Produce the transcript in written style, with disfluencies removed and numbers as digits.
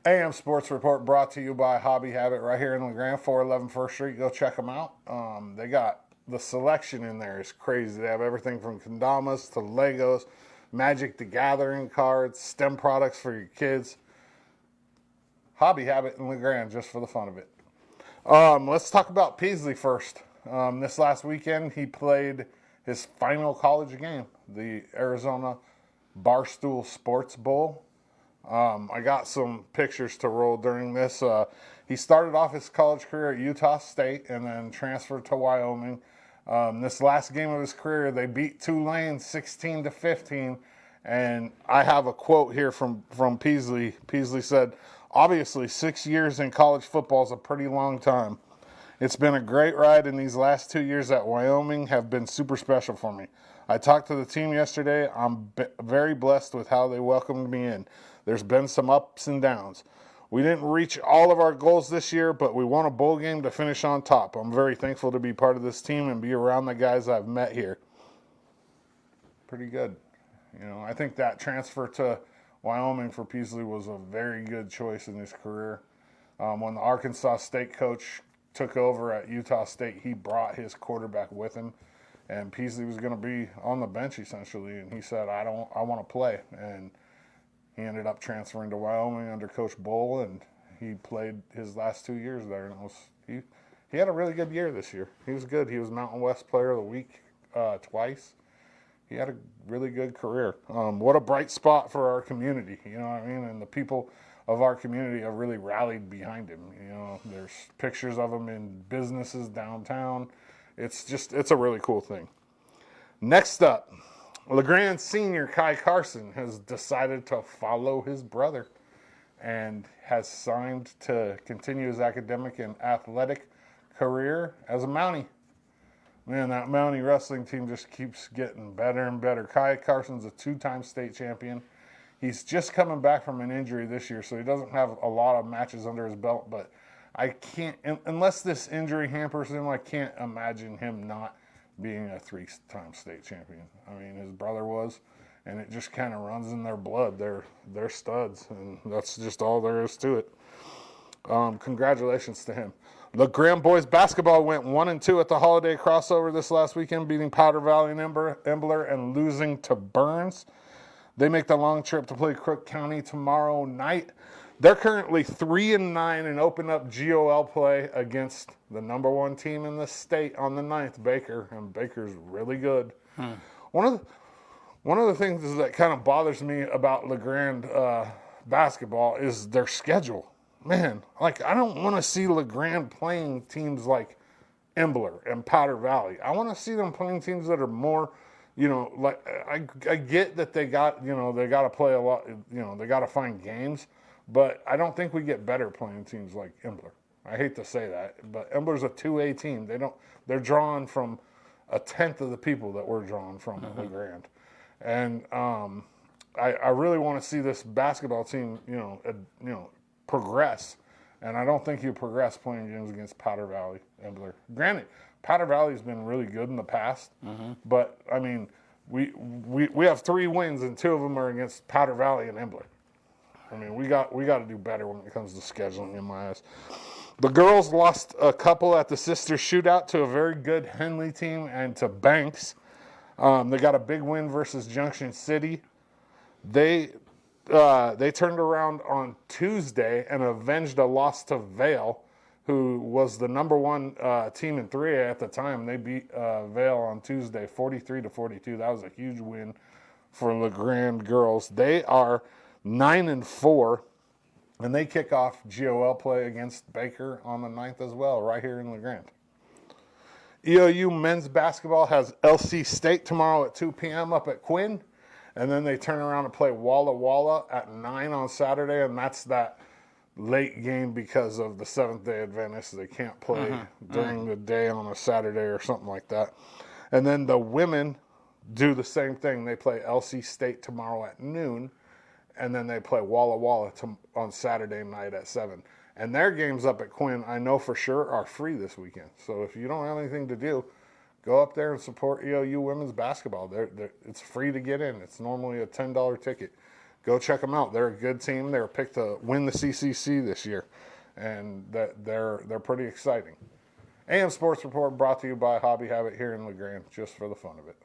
AM Sports Report brought to you by Hobby Habit right here in LeGrand, 411 First Street. Go check them out. They got the selection in there is crazy. They have everything from kendamas to Legos, Magic the Gathering cards, STEM products for your kids. Hobby Habit in LeGrand, just for the fun of it. Let's talk about Peaslee first. This last weekend, he played his final college game, the Arizona Barstool Sports Bowl. I got some pictures to roll during this. He started off his college career at Utah State and then transferred to Wyoming. This last game of his career, they beat Tulane 16-15. And I have a quote here from Peaslee. Peaslee said, "Obviously, 6 years in college football is a pretty long time. It's been a great ride, and these last 2 years at Wyoming have been super special for me. I talked to the team yesterday. I'm very blessed with how they welcomed me in. There's been some ups and downs. We didn't reach all of our goals this year, but we won a bowl game to finish on top. I'm very thankful to be part of this team and be around the guys I've met here." Pretty good. I think that transfer to Wyoming for Peaslee was a very good choice in his career. When the Arkansas State coach took over at Utah State, he brought his quarterback with him, and Peaslee was going to be on the bench essentially, and he said, I want to play. And he ended up transferring to Wyoming under Coach Bull, and he played his last 2 years there. And he had a really good year this year. He was good. He was Mountain West Player of the Week twice. He had a really good career. What a bright spot for our community, you know what I mean? And the people of our community have really rallied behind him. There's pictures of him in businesses downtown. It's a really cool thing. Next up, LeGrand senior Kai Carson has decided to follow his brother and has signed to continue his academic and athletic career as a Mountie. Man, that Mountie wrestling team just keeps getting better and better. Kai Carson's a two-time state champion. He's just coming back from an injury this year, so he doesn't have a lot of matches under his belt, but I can't, unless this injury hampers him, I can't imagine him not being a three-time state champion. I mean, his brother was, and it just kind of runs in their blood. They're studs, and that's just all there is to it. Congratulations to him. LeGrand boys basketball went 1-2 at the holiday crossover this last weekend, beating Powder Valley and Embler and losing to Burns. They make the long trip to play Crook County tomorrow night. They're currently 3-9 and open up GOL play against the number one team in the state on the 9th, Baker, and Baker's really good. One of the things that kind of bothers me about LeGrand basketball is their schedule. Man, I don't want to see LeGrand playing teams like Embler and Powder Valley. I want to see them playing teams that are more, I get that they got to play a lot, they got to find games, but I don't think we get better playing teams like Embler. I hate to say that, but Embler's a 2A team. They're drawn from a tenth of the people that we're drawn from at LeGrand. And I really want to see this basketball team, progress, and I don't think you progress playing games against Powder Valley, Embler. Granted, Powder Valley's been really good in the past, but I mean, we have 3 wins and 2 of them are against Powder Valley and Embler. I mean, we got to do better when it comes to scheduling in my eyes. The girls lost a couple at the Sisters Shootout to a very good Henley team and to Banks. They got a big win versus Junction City. They turned around on Tuesday and avenged a loss to Vale, who was the number one team in 3A at the time. They beat Vale on Tuesday 43-42. That was a huge win for LeGrand girls. They are 9-4, and they kick off GOL play against Baker on the 9th as well, right here in LeGrand. EOU men's basketball has LC State tomorrow at 2 p.m. up at Quinn. And then they turn around and play Walla Walla at 9 on Saturday, and that's that late game because of the Seventh-day Adventists. They can't play during the day on a Saturday or something like that. And then the women do the same thing. They play LC State tomorrow at noon, and then they play Walla Walla on Saturday night at 7. And their games up at Quinn, I know for sure, are free this weekend. So if you don't have anything to do, go up there and support EOU women's basketball. It's free to get in. It's normally a $10 ticket. go check them out. They're a good team. They were picked to win the CCC this year, and they're pretty exciting. AM Sports Report brought to you by Hobby Habit here in LeGrand, just for the fun of it.